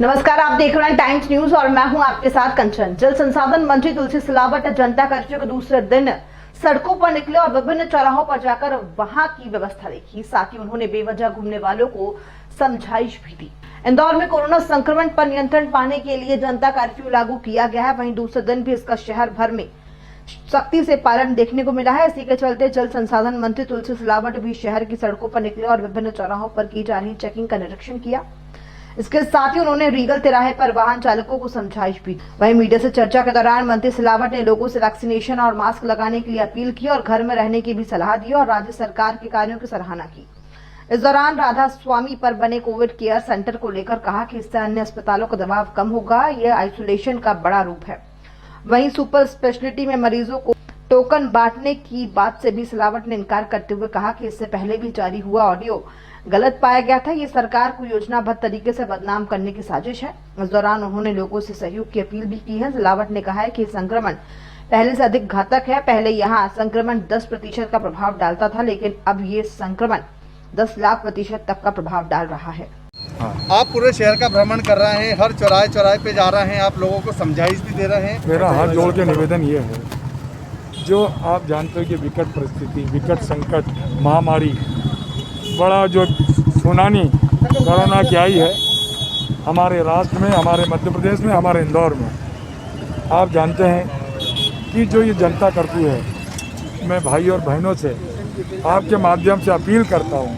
नमस्कार, आप देख रहे हैं टाइम्स न्यूज और मैं हूं आपके साथ कंचन। जल संसाधन मंत्री तुलसी सिलावट जनता कर्फ्यू के दूसरे दिन सड़कों पर निकले और विभिन्न चौराहों पर जाकर वहां की व्यवस्था देखी। साथ ही उन्होंने बेवजह घूमने वालों को समझाइश भी दी। इंदौर में कोरोना संक्रमण पर नियंत्रण पाने के लिए जनता कर्फ्यू लागू किया गया है। वहीं दूसरे दिन भी इसका शहर भर में सख्ती से पालन देखने को मिला है। इसी के चलते जल संसाधन मंत्री तुलसी सिलावट भी शहर की सड़कों पर निकले और विभिन्न चौराहों पर की जा रही चेकिंग का निरीक्षण किया। इसके साथ ही उन्होंने रीगल तिराहे पर वाहन चालकों को समझाइश भी दी। वहीं मीडिया से चर्चा के दौरान मंत्री सिलावट ने लोगों से वैक्सीनेशन और मास्क लगाने के लिए अपील की और घर में रहने की भी सलाह दी और राज्य सरकार के कार्यों की सराहना की। इस दौरान राधा स्वामी पर बने कोविड केयर सेंटर को लेकर कहा कि इससे अन्य अस्पतालों का दबाव कम होगा। यह आइसोलेशन का बड़ा रूप है। वहीं सुपर स्पेशलिटी में मरीजों को टोकन बांटने की बात से भी सिलावट ने इनकार करते हुए कहा कि इससे पहले भी जारी हुआ ऑडियो गलत पाया गया था। ये सरकार को योजनाबद्ध तरीके से बदनाम करने की साजिश है। इस दौरान उन्होंने लोगों से सहयोग की अपील भी की है। सिलावट ने कहा है कि संक्रमण पहले से अधिक घातक है। पहले यहाँ संक्रमण 10% का प्रभाव डालता था, लेकिन अब ये संक्रमण 10 लाख % तक का प्रभाव डाल रहा है। आप पूरे शहर का भ्रमण कर रहे हैं, हर चौराहे पे जा रहे हैं, आप लोगों को समझाइश भी दे रहे हैं। मेरा हाथ जोड़ के निवेदन ये है, जो आप जानते हो कि विकट परिस्थिति, विकट संकट, महामारी, बड़ा जो सुनामी कोरोना की आई है हमारे राष्ट्र में, हमारे मध्य प्रदेश में, हमारे इंदौर में। आप जानते हैं कि जो ये जनता कर्फ्यू है, मैं भाई और बहनों से आपके माध्यम से अपील करता हूँ,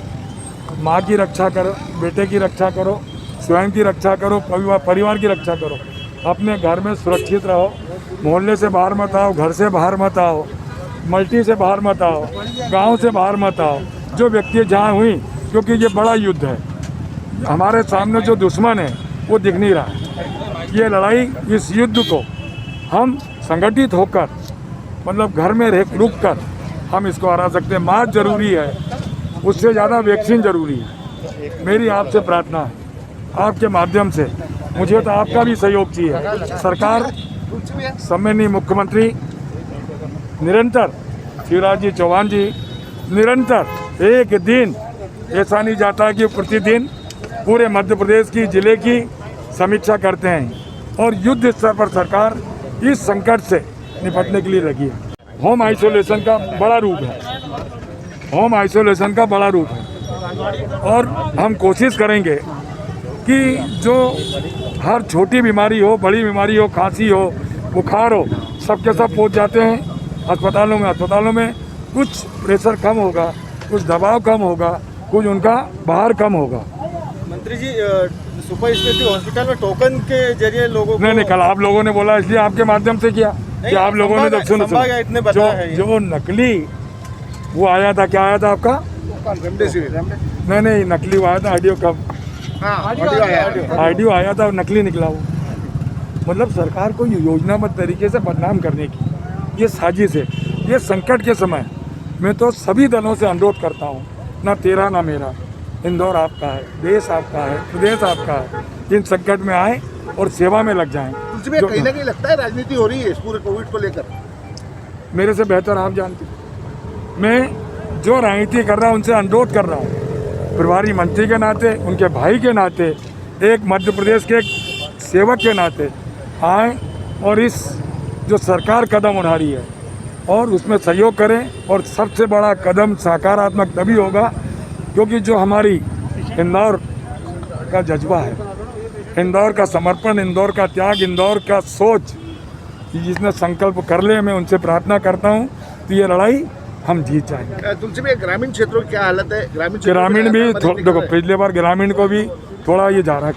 माँ की रक्षा करो, बेटे की रक्षा करो, स्वयं की रक्षा करो, परिवार की रक्षा करो। अपने घर में सुरक्षित रहो, मोहल्ले से बाहर मत आओ, घर से बाहर मत आओ, मल्टी से बाहर मत आओ, गांव से बाहर मत आओ। जो व्यक्ति जहाँ हुई, क्योंकि ये बड़ा युद्ध है, हमारे सामने जो दुश्मन है वो दिख नहीं रहा है। ये लड़ाई, इस युद्ध को हम संगठित होकर, मतलब घर में रुक कर हम इसको हरा सकते हैं। मास्क जरूरी है, उससे ज़्यादा वैक्सीन जरूरी है। मेरी आपसे प्रार्थना है, आपके माध्यम से मुझे तो आपका भी सहयोग चाहिए। सरकार, सम्माननीय मुख्यमंत्री निरंतर, शिवराज जी चौहान जी निरंतर, एक दिन ऐसा नहीं जाता कि प्रतिदिन पूरे मध्य प्रदेश की जिले की समीक्षा करते हैं और युद्ध स्तर पर सरकार इस संकट से निपटने के लिए लगी है। होम आइसोलेशन का बड़ा रूप है, होम आइसोलेशन का बड़ा रूप है और हम कोशिश करेंगे कि जो हर छोटी बीमारी हो, बड़ी बीमारी हो, खांसी हो, बुखार हो, सबके सब पहुंच जाते हैं अस्पतालों में। अस्पतालों में कुछ प्रेशर कम होगा, कुछ दबाव कम होगा, कुछ उनका बाहर कम होगा। मंत्री जी, सुपर स्पेशलिटी हॉस्पिटल में टोकन के जरिए लोगों को नहीं, कल आप लोगों ने बोला इसलिए आपके माध्यम से किया कि आप लोगों ने तो सुनो, जो नकली वो आया था, क्या आया था आपका? नहीं, नकली वो आया था, ऑडियो आया था और नकली निकला वो। मतलब सरकार को योजनाबद्ध तरीके से बदनाम करने की ये साजिश है। ये संकट के समय मैं तो सभी दलों से अनुरोध करता हूँ, ना तेरा ना मेरा, इंदौर आपका है, देश आपका है, प्रदेश आपका है। इन संकट में आए और सेवा में लग जाएं। कहीं ना कहीं लगता है राजनीति हो रही है इस पूरे कोविड को लेकर। मेरे से बेहतर आप जानते हैं। मैं जो राजनीति कर रहा हूँ उनसे अनुरोध कर रहा हूँ, प्रभारी मंत्री के नाते, उनके भाई के नाते, एक मध्य प्रदेश के एक सेवक के नाते आए और इस जो सरकार कदम उठा रही है और उसमें सहयोग करें। और सबसे बड़ा कदम सकारात्मक तभी होगा क्योंकि जो हमारी इंदौर का जज्बा है, इंदौर का समर्पण, इंदौर का त्याग, इंदौर का सोच, जिसने संकल्प कर ले, मैं उनसे प्रार्थना करता हूं तो ये लड़ाई हम जीत जाएंगे। तुलसी भाई, ग्रामीण क्षेत्रों की क्या हालत है? ग्रामीण भी देखो, पिछले बार ग्रामीण को भी थोड़ा ये जा रहा है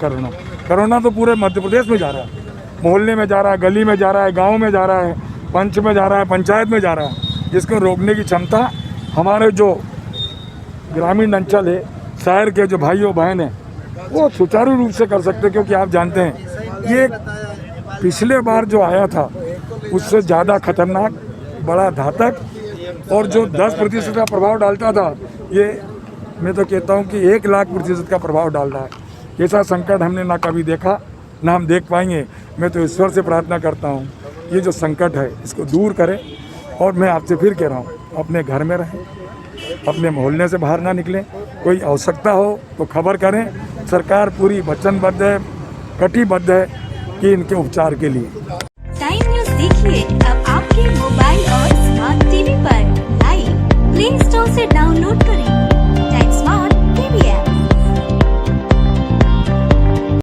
कोरोना तो पूरे मध्य प्रदेश में जा रहा है, मोहल्ले में जा रहा है, गली में जा रहा है, गाँव में जा रहा है, पंच में जा रहा है, पंचायत में जा रहा है। जिसको रोकने की क्षमता हमारे जो ग्रामीण अंचल है, शहर के जो भाइयों बहन हैं, वो सुचारू रूप से कर सकते, क्योंकि आप जानते हैं ये पिछले बार जो आया था उससे ज़्यादा खतरनाक, बड़ा घातक और जो 10% का प्रभाव डालता था, ये मैं तो कहता हूँ कि 1 लाख % का प्रभाव डाल रहा है। ऐसा संकट हमने ना कभी देखा, ना हम देख पाएंगे। मैं तो ईश्वर से प्रार्थना करता हूँ ये जो संकट है इसको दूर करें। और मैं आपसे फिर कह रहा हूँ, अपने घर में रहें, अपने मोहल्ले से बाहर ना निकलें। कोई आवश्यकता हो तो खबर करें। सरकार पूरी वचनबद्ध है, कटिबद्ध है कि इनके उपचार के लिए। टाइम न्यूज़ देखिए अब आपके मोबाइल